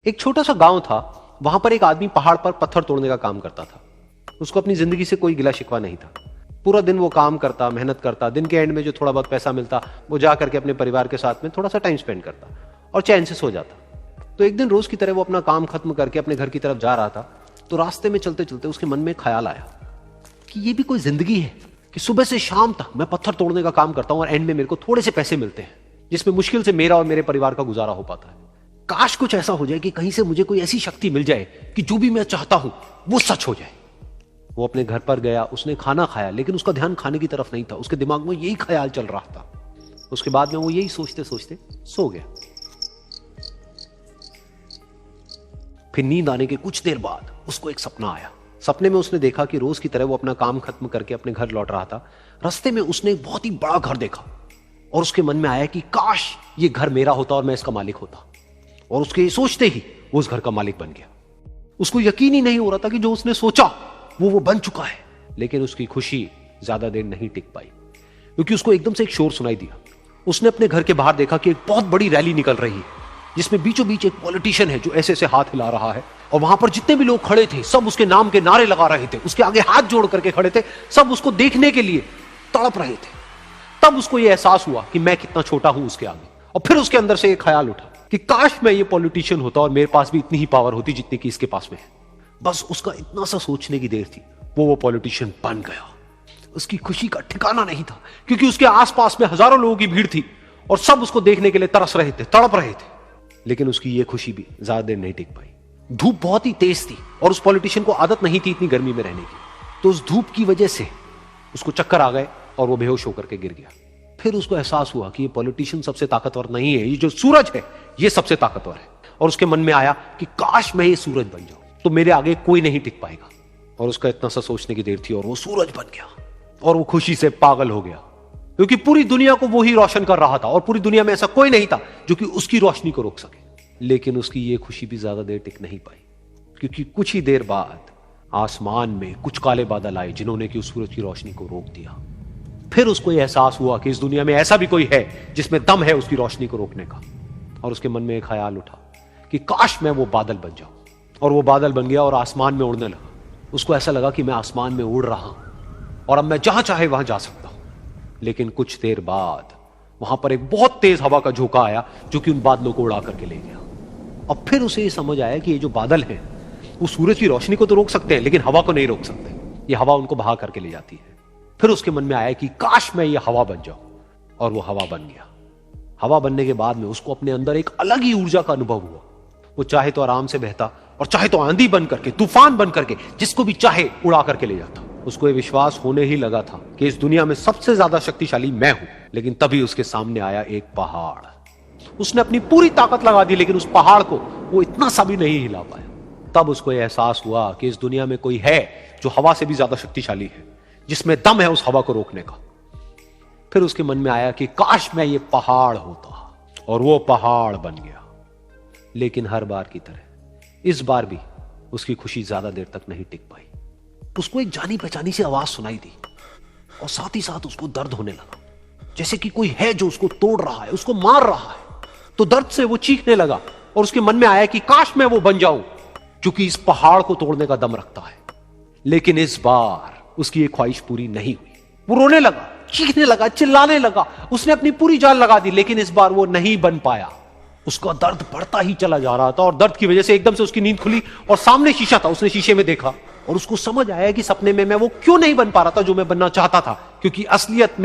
एक छोटा सा गांव था। वहां पर एक आदमी पहाड़ पर पत्थर तोड़ने का काम करता था। उसको अपनी जिंदगी से कोई गिला शिकवा नहीं था। पूरा दिन वो काम करता, मेहनत करता। दिन के एंड में जो थोड़ा बहुत पैसा मिलता वो जा करके अपने परिवार के साथ में थोड़ा सा टाइम स्पेंड करता और चैन से सो जाता। तो एक दिन रोज की तरह वो अपना काम खत्म करके अपने घर की तरफ जा रहा था। तो रास्ते में चलते चलते उसके मन में ख्याल आया कि ये भी कोई जिंदगी है कि सुबह से शाम तक मैं पत्थर तोड़ने का काम करता हूं और एंड में मेरे को थोड़े से पैसे मिलते हैं जिसमें मुश्किल से मेरा और मेरे परिवार का गुजारा हो पाता है। काश कुछ ऐसा हो जाए कि कहीं से मुझे कोई ऐसी शक्ति मिल जाए कि जो भी मैं चाहता हूं वो सच हो जाए। वो अपने घर पर गया, उसने खाना खाया, लेकिन उसका ध्यान खाने की तरफ नहीं था। उसके दिमाग में यही ख्याल चल रहा था। उसके बाद में वो यही सोचते सोचते सो गया। फिर नींद आने के कुछ देर बाद उसको एक सपना आया। सपने में उसने देखा कि रोज की तरह वो अपना काम खत्म करके अपने घर लौट रहा था। रास्ते में उसने एक बहुत ही बड़ा घर देखा और उसके मन में आया कि काश ये घर मेरा होता और मैं इसका मालिक होता। और उसके सोचते ही वो उस घर का मालिक बन गया। उसको यकीन ही नहीं हो रहा था कि जो उसने सोचा वो बन चुका है। लेकिन उसकी खुशी ज्यादा देर नहीं टिक पाई, क्योंकि उसको एकदम से एक शोर सुनाई दिया। उसने अपने घर के बाहर देखा कि एक बहुत बड़ी रैली निकल रही है जिसमें बीचों बीच एक पॉलिटिशियन है जो ऐसे ऐसे हाथ हिला रहा है। और वहां पर जितने भी लोग खड़े थे सब उसके नाम के नारे लगा रहे थे। उसके आगे हाथ जोड़ करके खड़े थे। सब उसको देखने के लिए तड़प रहे थे। तब उसको यह एहसास हुआ कि मैं कितना छोटा हूं उसके आगे। और फिर उसके अंदर से एक ख्याल उठा कि काश मैं ये पॉलिटिशियन होता और मेरे पास भी इतनी ही पावर होती जितनी कि इसके पास में है। बस उसका इतना सा सोचने की देर थी, वो पॉलिटिशियन बन गया। उसकी खुशी का ठिकाना नहीं था, क्योंकि उसके आसपास में हजारों लोगों की भीड़ थी और सब उसको देखने के लिए तरस रहे थे, तड़प रहे थे। लेकिन उसकी ये खुशी भी ज्यादा देर नहीं टिक पाई। धूप बहुत ही तेज थी और उस पॉलिटिशियन को आदत नहीं थी इतनी गर्मी में रहने की। तो उस धूप की वजह से उसको चक्कर आ गए और वो बेहोश होकर के गिर गया। फिर उसको एहसास हुआ कि ये पॉलिटिशियन सबसे ताकतवर नहीं है, ये जो सूरज है ये सबसे ताकतवर है। और उसके मन में आया कि काश मैं ये सूरज बन जाऊं तो मेरे आगे कोई नहीं टिक पाएगा। और उसका इतना सा सोचने की देर थी और वो सूरज बन गया। और वो खुशी से पागल हो गया, क्योंकि पूरी दुनिया को वो ही रोशन कर रहा था और पूरी दुनिया में ऐसा कोई नहीं था जो कि उसकी रोशनी को रोक सके। लेकिन उसकी ये खुशी भी ज्यादा देर टिक नहीं पाई, क्योंकि कुछ ही देर बाद आसमान में कुछ काले बादल आए जिन्होंने कि उस सूरज की रोशनी को रोक दिया। फिर उसको यह एहसास हुआ कि इस दुनिया में ऐसा भी कोई है जिसमें दम है उसकी रोशनी को रोकने का। और उसके मन में एक ख्याल उठा कि काश मैं वो बादल बन जाऊं। और वो बादल बन गया और आसमान में उड़ने लगा। उसको ऐसा लगा कि मैं आसमान में उड़ रहा हूं और अब मैं जहां चाहे वहां जा सकता हूं। लेकिन कुछ देर बाद वहां पर एक बहुत तेज हवा का झोंका आया जो कि उन बादलों को उड़ा करके ले गया। और फिर उसे ये समझ आया कि ये जो बादल हैं वो सूरज की रोशनी को तो रोक सकते हैं लेकिन हवा को नहीं रोक सकते। ये हवा उनको बहा करके ले जाती है। फिर उसके मन में आया कि काश मैं ये हवा बन जाऊं। और वो हवा बन गया। हवा बनने के बाद में उसको अपने अंदर एक अलग ही ऊर्जा का अनुभव हुआ। वो चाहे तो आराम से बहता और चाहे तो आंधी बन करके, तूफान बन करके, जिसको भी चाहे उड़ा करके ले जाता। उसको ये विश्वास होने ही लगा था कि इस दुनिया में सबसे ज्यादा शक्तिशाली मैं हूं। लेकिन तभी उसके सामने आया एक पहाड़। उसने अपनी पूरी ताकत लगा दी लेकिन उस पहाड़ को वो इतना सा भी नहीं हिला पाया। तब उसको यह एहसास हुआ कि इस दुनिया में कोई है जो हवा से भी ज्यादा शक्तिशाली है, जिसमें दम है उस हवा को रोकने का। फिर उसके मन में आया कि काश मैं ये पहाड़ होता। और वो पहाड़ बन गया। लेकिन हर बार की तरह इस बार भी उसकी खुशी ज्यादा देर तक नहीं टिक पाई। उसको एक जानी पहचानी सी आवाज सुनाई दी और साथ ही साथ उसको दर्द होने लगा, जैसे कि कोई है जो उसको तोड़ रहा है, उसको मार रहा है। तो दर्द से वो चीखने लगा और उसके मन में आया कि काश मैं वो बन जाऊं जो कि इस पहाड़ को तोड़ने का दम रखता है। लेकिन इस बार उसकी एक ख्वाहिश पूरी नहीं हुई। वो रोने लगा, चीखने लगा, चिल्लाने लगा। उसने अपनी पूरी जान लगा दी लेकिन इस बार वो नहीं बन पाया। उसका दर्द बढ़ता ही चला जा रहा था और दर्द की वजह से एकदम से उसकी नींद खुली और सामने शीशा था। उसने शीशे में देखा और उसको समझ आया कि सपने में मैं वो क्यों नहीं बन पा रहा था जो मैं बनना चाहता था, क्योंकि असलियत में